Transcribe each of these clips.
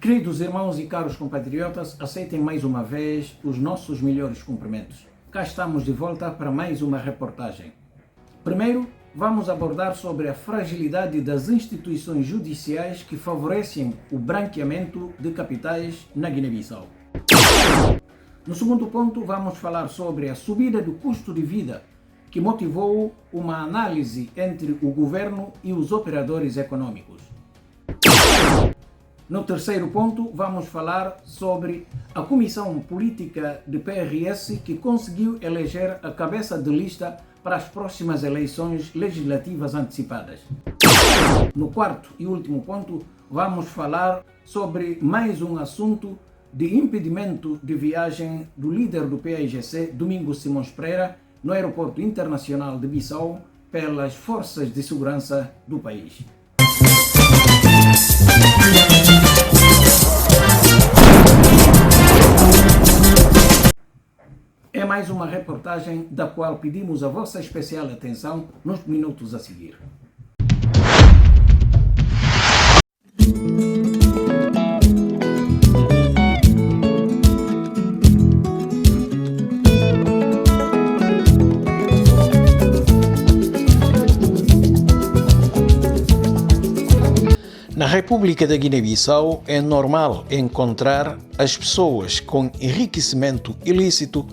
Queridos irmãos e caros compatriotas, aceitem mais uma vez os nossos melhores cumprimentos. Cá estamos de volta para mais uma reportagem. Primeiro, vamos abordar sobre a fragilidade das instituições judiciais que favorecem o branqueamento de capitais na Guiné-Bissau. No segundo ponto, vamos falar sobre a subida do custo de vida que motivou uma análise entre o governo e os operadores econômicos. No terceiro ponto, vamos falar sobre a Comissão Política de PRS que conseguiu eleger a cabeça de lista para as próximas eleições legislativas antecipadas. No quarto e último ponto, vamos falar sobre mais um assunto de impedimento de viagem do líder do PAIGC, Domingos Simões Pereira, no Aeroporto Internacional de Bissau, pelas forças de segurança do país. É mais uma reportagem da qual pedimos a vossa especial atenção nos minutos a seguir. Na República da Guiné-Bissau é normal encontrar as pessoas com enriquecimento ilícito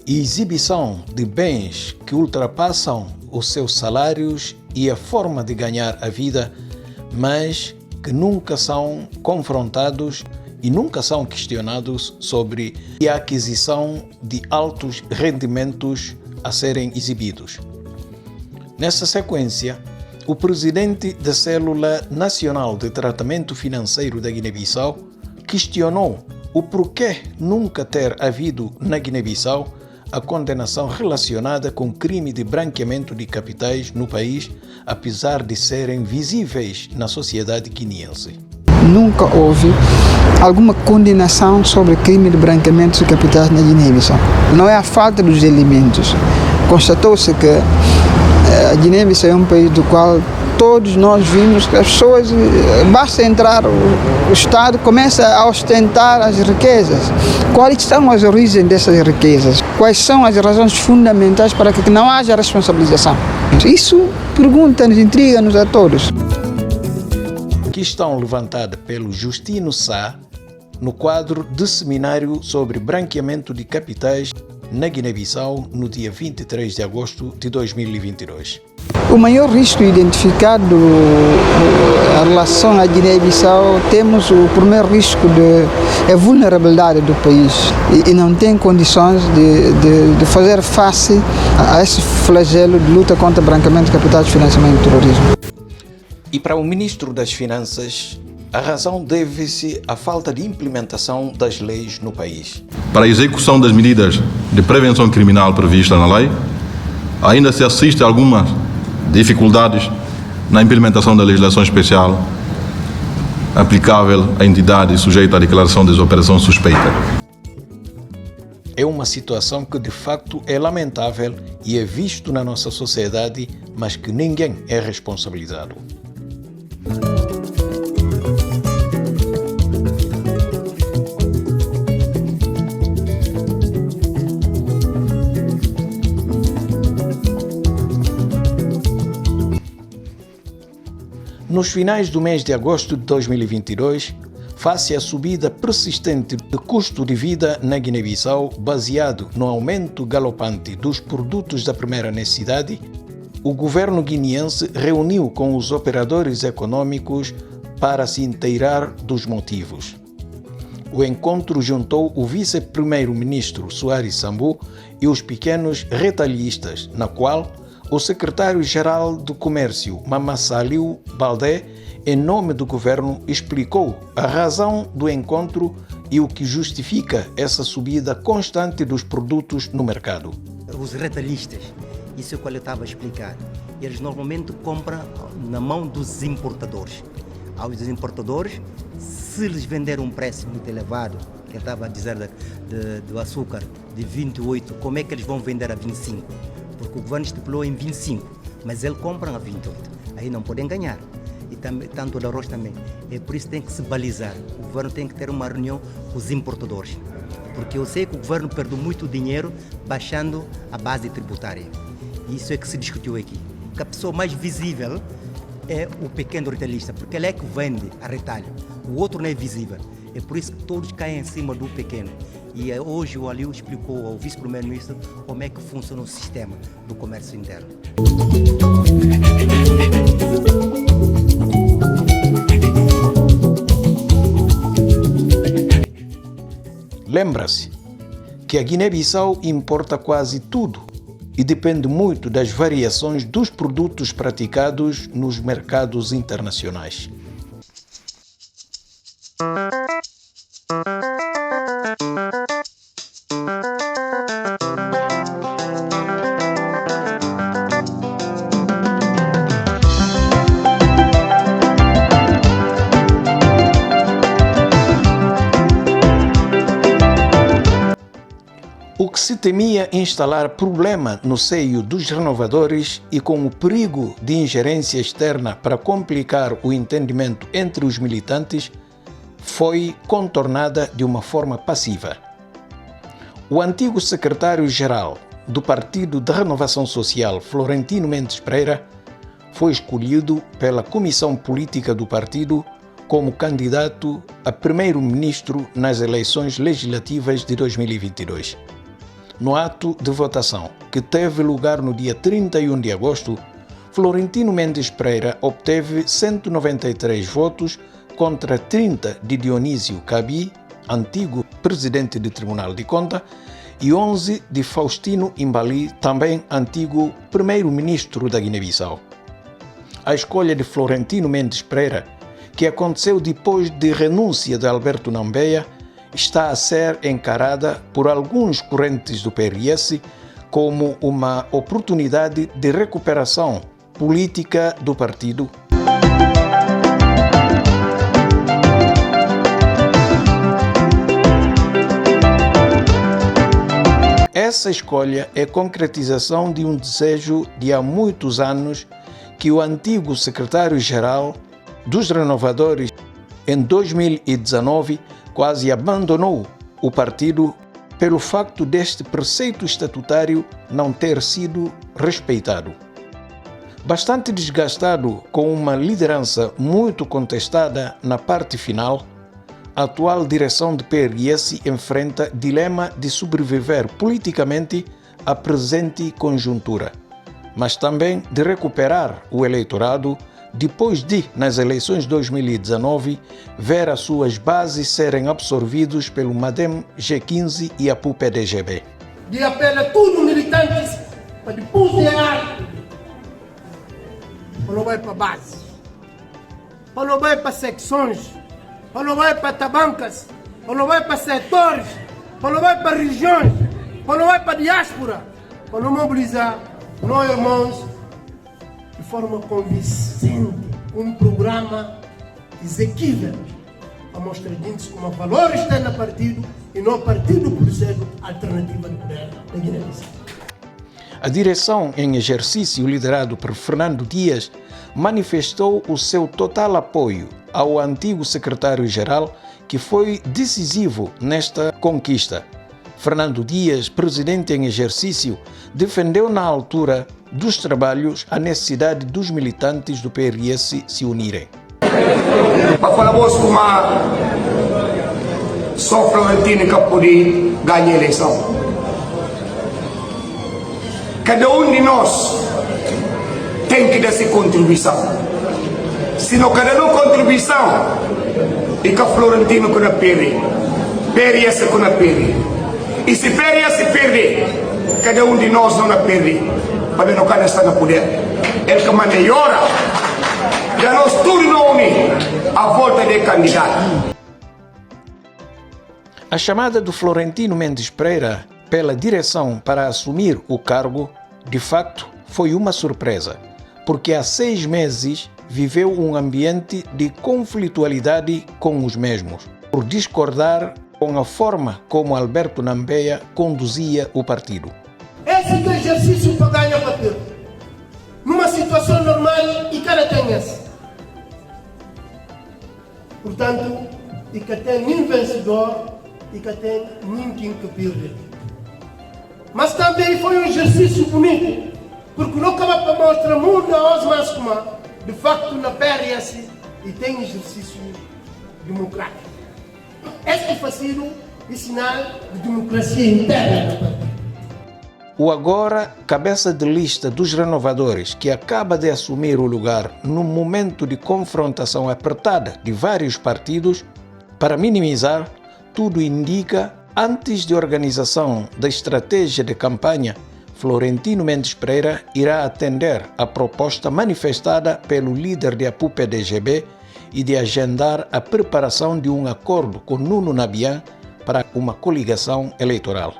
e exibição de bens que ultrapassam os seus salários e a forma de ganhar a vida, mas que nunca são confrontados e nunca são questionados sobre a aquisição de altos rendimentos a serem exibidos. Nessa sequência, o presidente da Célula Nacional de Tratamento Financeiro da Guiné-Bissau questionou o porquê nunca ter havido na Guiné-Bissau a condenação relacionada com crime de branqueamento de capitais no país, apesar de serem visíveis na sociedade guineense. Nunca houve alguma condenação sobre crime de branqueamento de capitais na Guiné-Bissau. Não é a falta dos elementos. Constatou-se que a Guiné-Bissau é um país do qual todos nós vimos que as pessoas, basta entrar, o Estado começa a ostentar as riquezas. Quais são as origens dessas riquezas? Quais são as razões fundamentais para que não haja responsabilização? Isso pergunta-nos, intriga-nos a todos. Questão levantada pelo Justino Sá no quadro de seminário sobre branqueamento de capitais na Guiné-Bissau no dia 23 de agosto de 2022. O maior risco identificado em relação à Guiné-Bissau, temos o primeiro risco é a vulnerabilidade do país e não tem condições de fazer face a esse flagelo de luta contra o branqueamento de capitais e financiamento do terrorismo. E para o Ministro das Finanças, a razão deve-se à falta de implementação das leis no país. Para a execução das medidas de prevenção criminal previstas na lei, ainda se assiste a algumas dificuldades na implementação da legislação especial aplicável a entidades sujeitas à declaração das operações suspeitas. É uma situação que de facto é lamentável e é visto na nossa sociedade, mas que ninguém é responsabilizado. Nos finais do mês de agosto de 2022, face à subida persistente de custo de vida na Guiné-Bissau, baseado no aumento galopante dos produtos da primeira necessidade, o governo guineense reuniu com os operadores econômicos para se inteirar dos motivos. O encontro juntou o vice-primeiro-ministro Soares Sambu e os pequenos retalhistas, na qual o secretário-geral do Comércio, Mamassaliu Baldé, em nome do governo, explicou a razão do encontro e o que justifica essa subida constante dos produtos no mercado. Os retalhistas, isso é o que eu estava a explicar, eles normalmente compram na mão dos importadores. Aos importadores, se eles venderem um preço muito elevado, que eu estava a dizer do açúcar de 28, como é que eles vão vender a 25? Porque o governo estipulou em 25, mas eles compram a 28. Aí não podem ganhar. tanto do arroz também. É por isso que tem que se balizar. O governo tem que ter uma reunião com os importadores. Porque eu sei que o governo perdeu muito dinheiro baixando a base tributária. Isso é que se discutiu aqui. Que a pessoa mais visível é o pequeno retailista, porque ele é que vende a retalho. O outro não é visível. É por isso que todos caem em cima do pequeno. E hoje o Aliu explicou ao vice-primeiro-ministro como é que funciona o sistema do comércio interno. Lembra-se que a Guiné-Bissau importa quase tudo e depende muito das variações dos produtos praticados nos mercados internacionais. O que se temia instalar problema no seio dos renovadores e com o perigo de ingerência externa para complicar o entendimento entre os militantes foi contornada de uma forma passiva. O antigo secretário-geral do Partido de Renovação Social, Florentino Mendes Pereira, foi escolhido pela Comissão Política do partido como candidato a primeiro-ministro nas eleições legislativas de 2022. No ato de votação, que teve lugar no dia 31 de agosto, Florentino Mendes Pereira obteve 193 votos contra 30 de Dionísio Cabi, antigo presidente do Tribunal de Contas, e 11 de Faustino Imbali, também antigo primeiro-ministro da Guiné-Bissau. A escolha de Florentino Mendes Pereira, que aconteceu depois de renúncia de Alberto Nambeia, está a ser encarada por alguns correntes do PRS como uma oportunidade de recuperação política do partido. Essa escolha é concretização de um desejo de há muitos anos que o antigo secretário-geral dos Renovadores, em 2019, quase abandonou o partido pelo facto deste preceito estatutário não ter sido respeitado. Bastante desgastado com uma liderança muito contestada na parte final, a atual direção do PRS enfrenta dilema de sobreviver politicamente à presente conjuntura, mas também de recuperar o eleitorado depois de, nas eleições de 2019, ver as suas bases serem absorvidos pelo MADEM G15 e a PUPDGB. De apelo a todos os militantes para depois de arte, para não vai para a base, para não vai para secções, para não vai para tabancas, para não vai para setores, para não vai para regiões, para não vai para a diáspora, para não mobilizar nós irmãos de forma convincente, um programa exequível a mostrar gente como valor externo ao partido e não partido por ser alternativa do poder da Guiné-Bissau. A direção em exercício, liderado por Fernando Dias, manifestou o seu total apoio ao antigo secretário-geral, que foi decisivo nesta conquista. Fernando Dias, presidente em exercício, defendeu na altura dos trabalhos a necessidade dos militantes do PRS se unirem. Para falar com só Florentino que pode ganhar a eleição. Cada um de nós tem que dar sua contribuição. Se não cada um contribuição, e que Florentino que não perde, PRS que não perde. E se PRS perde, cada um de nós não perde, para não cada estar no poder. Ele que manda e ora, e nós tudo não une a volta de candidato. A chamada do Florentino Mendes Pereira pela direção para assumir o cargo, de facto, foi uma surpresa, porque há 6 meses viveu um ambiente de conflitualidade com os mesmos, por discordar com a forma como Alberto Nambeia conduzia o partido. Esse é o exercício para ganhar papel. Numa situação normal, e cara tem esse. Portanto, e que tem nem vencedor e que tem ninguém que perde. Mas também foi um exercício bonito, porque não acaba para mostrar muito aos mais como, de facto, na PRS e tem exercício democrático. Este foi sido o sinal de democracia interna. O agora cabeça de lista dos renovadores, que acaba de assumir o lugar num momento de confrontação apertada de vários partidos, para minimizar, tudo indica, antes de organização da estratégia de campanha, Florentino Mendes Pereira irá atender a proposta manifestada pelo líder de APU-PDGB e de agendar a preparação de um acordo com Nuno Nabian para uma coligação eleitoral.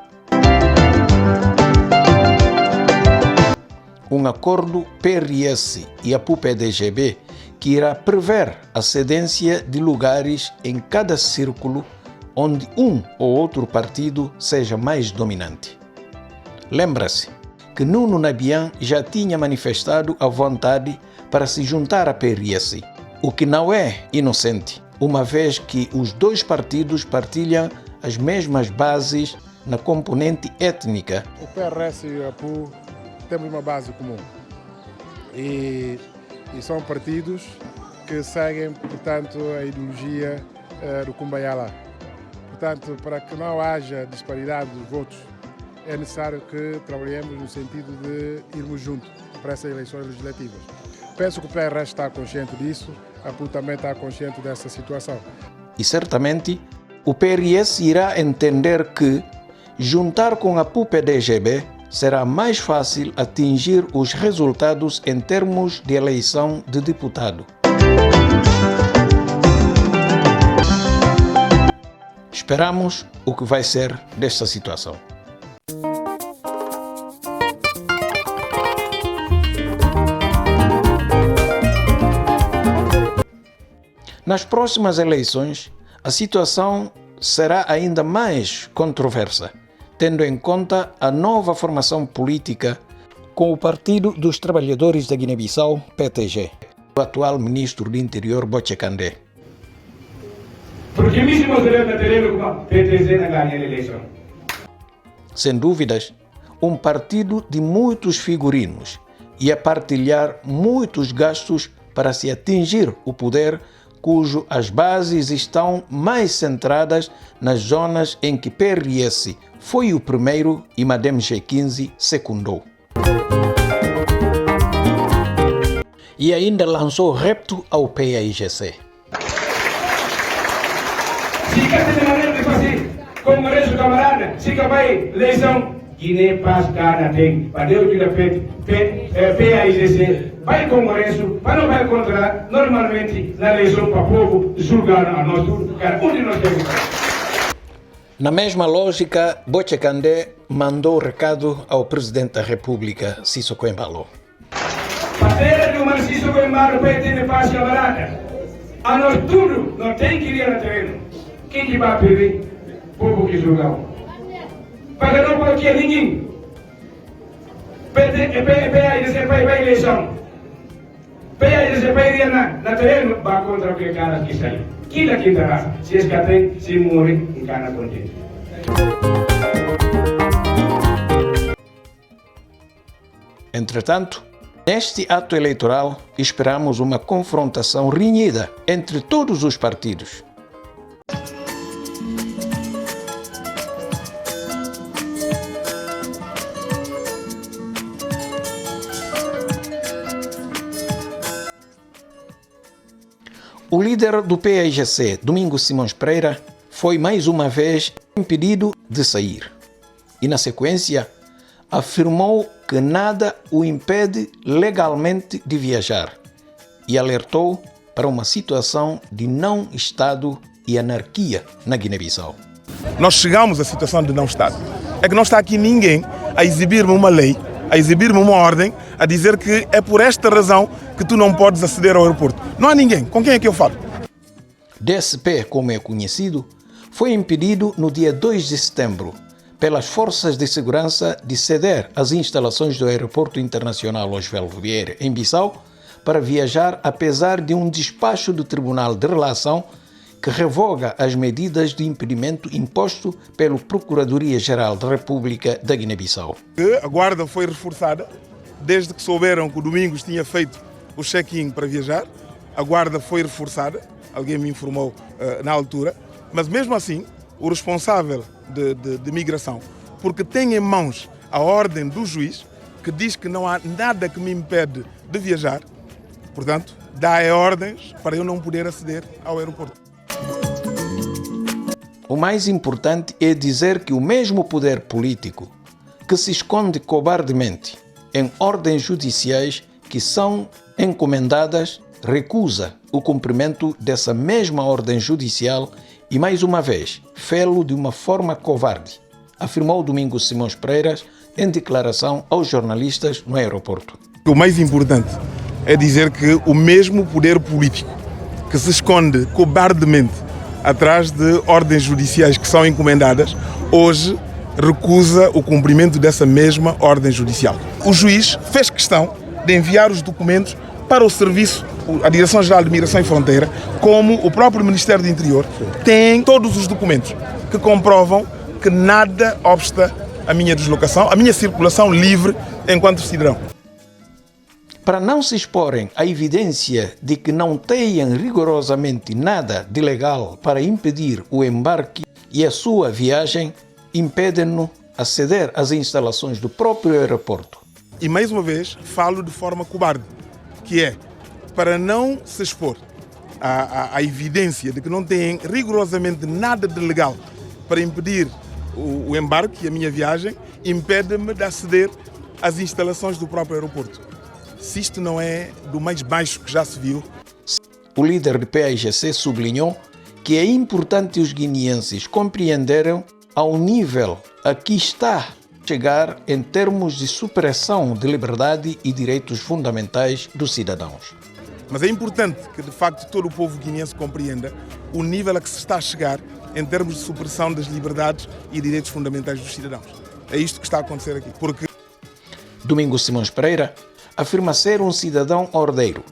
Um acordo PRS e APU-PDGB que irá prever a cedência de lugares em cada círculo onde um ou outro partido seja mais dominante. Lembra-se que Nuno Nabian já tinha manifestado a vontade para se juntar à PRS, o que não é inocente, uma vez que os dois partidos partilham as mesmas bases na componente étnica. O PRS e a APU temos uma base comum e são partidos que seguem, portanto, a ideologia do Kumbaya. Portanto, para que não haja disparidade dos votos, é necessário que trabalhemos no sentido de irmos juntos para essas eleições legislativas. Penso que o PRS está consciente disso, a APU também está consciente dessa situação. E certamente o PRS irá entender que juntar com a APU-PDGB será mais fácil atingir os resultados em termos de eleição de deputado. Esperamos o que vai ser desta situação. Nas próximas eleições, a situação será ainda mais controversa, tendo em conta a nova formação política com o Partido dos Trabalhadores da Guiné-Bissau, PTG, do atual ministro do Interior, Bocé Kandé. Porque mesmo os direitos terem como PTG na ganha a eleição. Sem dúvidas, um partido de muitos figurinos e a partilhar muitos gastos para se atingir o poder, cujo as bases estão mais centradas nas zonas em que PRS foi o primeiro e Madem G15 secundou. E ainda lançou repto ao PAIGC. Se quer ter maneira de fazer, como o camarada, se vai eleição, Guiné Paz Gana tem, para Deus diga PAIGC, vai Congresso, para não vai contra, normalmente na eleição para o povo julgar a nós tudo, onde nós temos. Na mesma lógica, Bocé Kandé mandou recado ao presidente da República, Sissoko Embalo. Para ter uma Sissoko Embalo para ter paz camarada, a nós tudo não tem que ir no terreno. Quem que vai perder? O povo que julgar. Para não bloquear ninguém. PAIGC vai eleição. PAIGC vai ir na terreno, vai contra aquele cara que saiu. Que daqui da se escapem, se morre, e cana contente. Entretanto, neste ato eleitoral, esperamos uma confrontação renhida entre todos os partidos. O líder do PAIGC, Domingos Simões Pereira, foi mais uma vez impedido de sair. E, na sequência, afirmou que nada o impede legalmente de viajar e alertou para uma situação de não-Estado e anarquia na Guiné-Bissau. Nós chegamos à situação de não-Estado. É que não está aqui ninguém a exibir-me uma lei, a exibir-me uma ordem, a dizer que é por esta razão que tu não podes aceder ao aeroporto. Não há ninguém. Com quem é que eu falo? DSP, como é conhecido, foi impedido no dia 2 de setembro pelas forças de segurança de ceder às instalações do Aeroporto Internacional Oswaldo Vieira, em Bissau, para viajar apesar de um despacho do Tribunal de Relação que revoga as medidas de impedimento imposto pela Procuradoria-Geral da República da Guiné-Bissau. A guarda foi reforçada desde que souberam que o Domingos tinha feito o check-in para viajar. A guarda foi reforçada, alguém me informou na altura, mas mesmo assim o responsável de migração, porque tem em mãos a ordem do juiz, que diz que não há nada que me impede de viajar, portanto, dá ordens para eu não poder aceder ao aeroporto. O mais importante é dizer que o mesmo poder político que se esconde cobardemente em ordens judiciais que são encomendadas recusa o cumprimento dessa mesma ordem judicial e, mais uma vez, fê-lo de uma forma covarde, afirmou Domingos Simões Pereira em declaração aos jornalistas no aeroporto. O mais importante é dizer que o mesmo poder político que se esconde cobardemente atrás de ordens judiciais que são encomendadas, hoje recusa o cumprimento dessa mesma ordem judicial. O juiz fez questão de enviar os documentos para o serviço, a Direção-Geral de Migração e Fronteira, como o próprio Ministério do Interior tem todos os documentos que comprovam que nada obsta a minha deslocação, a minha circulação livre enquanto cidadão. Para não se exporem à evidência de que não tenham rigorosamente nada de legal para impedir o embarque e a sua viagem, impedem-no aceder às instalações do próprio aeroporto. E mais uma vez falo de forma cobarde, que é para não se expor à evidência de que não têm rigorosamente nada de legal para impedir o embarque e a minha viagem, impede-me de aceder às instalações do próprio aeroporto. Se isto não é do mais baixo que já se viu. O líder do PAIGC sublinhou que é importante os guineenses compreenderem ao nível a que está a chegar em termos de supressão de liberdade e direitos fundamentais dos cidadãos. Mas é importante que, de facto, todo o povo guineense compreenda o nível a que se está a chegar em termos de supressão das liberdades e direitos fundamentais dos cidadãos. É isto que está a acontecer aqui. Porque Domingos Simões Pereira afirma ser um cidadão ordeiro,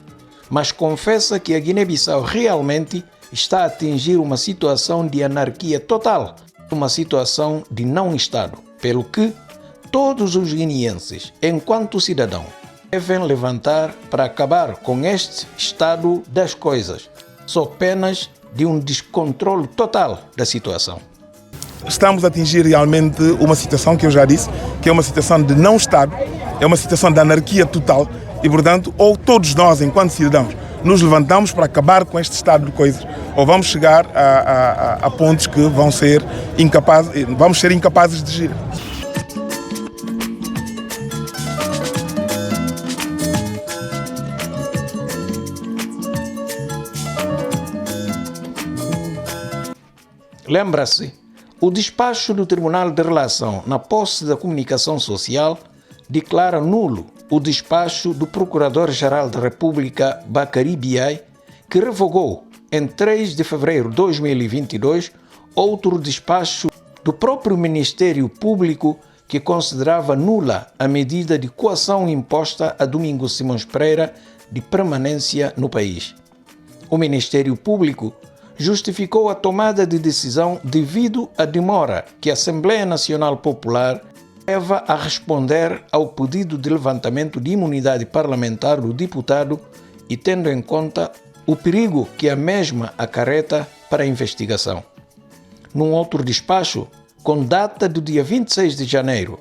mas confessa que a Guiné-Bissau realmente está a atingir uma situação de anarquia total, uma situação de não-Estado, pelo que todos os guineenses, enquanto cidadão, devem levantar para acabar com este estado das coisas, sob penas de um descontrole total da situação. Estamos a atingir realmente uma situação que eu já disse, que é uma situação de não-Estado, é uma situação de anarquia total e, portanto, ou todos nós, enquanto cidadãos, nos levantamos para acabar com este estado de coisas, ou vamos chegar a pontos que vamos ser incapazes de agir. Lembra-se, o despacho do Tribunal de Relação na posse da comunicação social declara nulo o despacho do Procurador-Geral da República, Bakary Biaye, que revogou, em 3 de fevereiro de 2022, outro despacho do próprio Ministério Público que considerava nula a medida de coação imposta a Domingos Simões Pereira de permanência no país. O Ministério Público justificou a tomada de decisão devido à demora que a Assembleia Nacional Popular leva a responder ao pedido de levantamento de imunidade parlamentar do deputado e tendo em conta o perigo que a mesma acarreta para a investigação. Num outro despacho, com data do dia 26 de janeiro,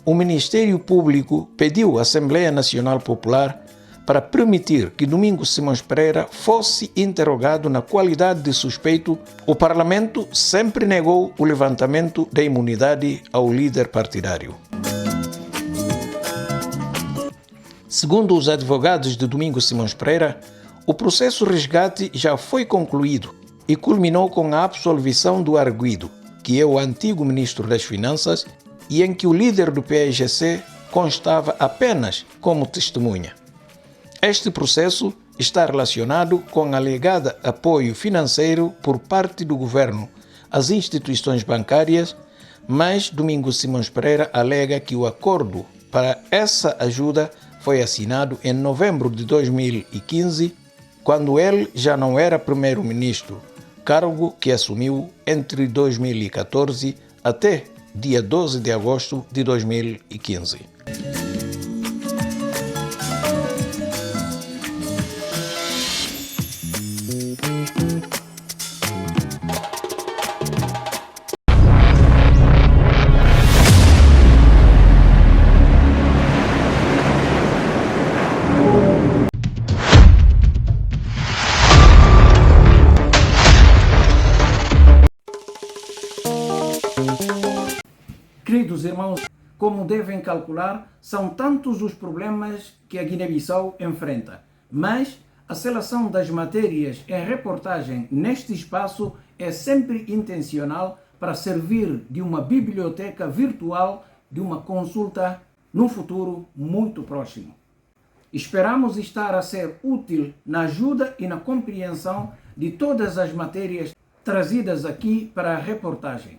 o Ministério Público pediu à Assembleia Nacional Popular para permitir que Domingos Simões Pereira fosse interrogado na qualidade de suspeito. O Parlamento sempre negou o levantamento da imunidade ao líder partidário. Segundo os advogados de Domingos Simões Pereira, o processo resgate já foi concluído e culminou com a absolvição do arguido, que é o antigo ministro das Finanças, e em que o líder do PAIGC constava apenas como testemunha. Este processo está relacionado com alegado apoio financeiro por parte do governo às instituições bancárias, mas Domingos Simões Pereira alega que o acordo para essa ajuda foi assinado em novembro de 2015, quando ele já não era primeiro-ministro, cargo que assumiu entre 2014 até dia 12 de agosto de 2015. Queridos irmãos, como devem calcular, são tantos os problemas que a Guiné-Bissau enfrenta, mas a seleção das matérias em reportagem neste espaço é sempre intencional para servir de uma biblioteca virtual de uma consulta num futuro muito próximo. Esperamos estar a ser útil na ajuda e na compreensão de todas as matérias trazidas aqui para a reportagem.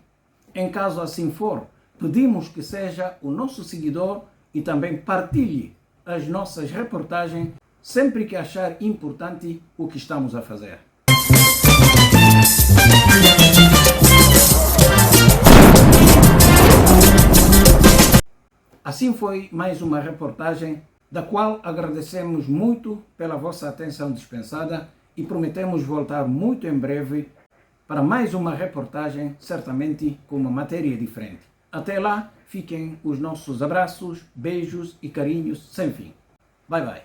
Em caso assim for, pedimos que seja o nosso seguidor e também partilhe as nossas reportagens sempre que achar importante o que estamos a fazer. Assim foi mais uma reportagem da qual agradecemos muito pela vossa atenção dispensada e prometemos voltar muito em breve para mais uma reportagem, certamente com uma matéria diferente. Até lá, fiquem os nossos abraços, beijos e carinhos sem fim. Bye bye.